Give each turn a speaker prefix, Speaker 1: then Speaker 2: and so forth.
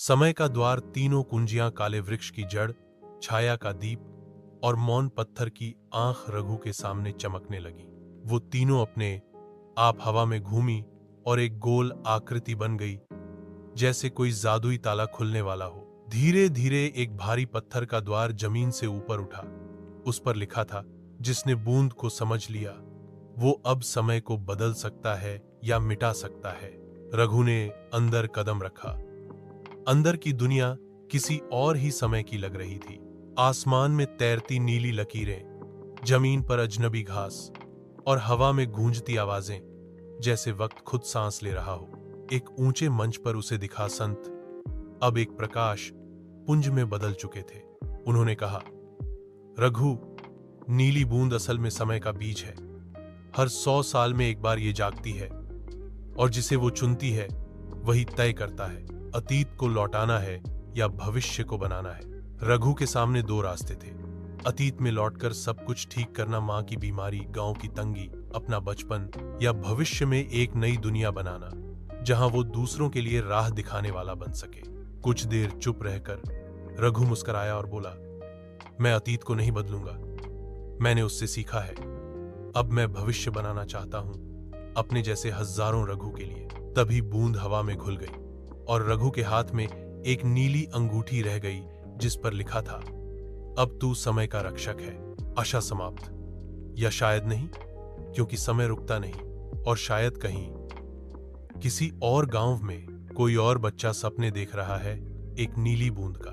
Speaker 1: समय का द्वार, तीनों कुंजियां, काले वृक्ष की जड़, छाया का दीप और मौन पत्थर की आंख रघु के सामने चमकने लगी। वो तीनों अपने आप हवा में घूमी और एक गोल आकृति बन गई, जैसे कोई जादुई ताला खुलने वाला हो। धीरे धीरे एक भारी पत्थर का द्वार जमीन से ऊपर उठा। उस पर लिखा था, जिसने बूंद को समझ लिया वो अब समय को बदल सकता है या मिटा सकता है। रघु ने अंदर कदम रखा। अंदर की दुनिया किसी और ही समय की लग रही थी। आसमान में तैरती नीली लकीरें, जमीन पर अजनबी घास और हवा में गूंजती आवाजें, जैसे वक्त खुद सांस ले रहा हो। एक ऊंचे मंच पर उसे दिखा संत, अब एक प्रकाश पुंज में बदल चुके थे। उन्होंने कहा, रघु, नीली बूंद असल में समय का बीज है। हर 100 साल में एक बार ये जागती है और जिसे वो चुनती है वही तय करता है अतीत को लौटाना है या भविष्य को बनाना है। रघु के सामने दो रास्ते थे। अतीत में लौटकर सब कुछ ठीक करना, मां की बीमारी, गांव की तंगी, अपना बचपन, या भविष्य में एक नई दुनिया बनाना जहां वो दूसरों के लिए राह दिखाने वाला बन सके। कुछ देर चुप रहकर रघु मुस्कुराया और बोला, मैं अतीत को नहीं बदलूंगा, मैंने उससे सीखा है। अब मैं भविष्य बनाना चाहता हूं, अपने जैसे हजारों रघु के लिए। तभी बूंद हवा में घुल गई और रघु के हाथ में एक नीली अंगूठी रह गई, जिस पर लिखा था, अब तू समय का रक्षक है। आशा समाप्त। या शायद नहीं, क्योंकि समय रुकता नहीं। और शायद कहीं किसी और गांव में कोई और बच्चा सपने देख रहा है, एक नीली बूंद का।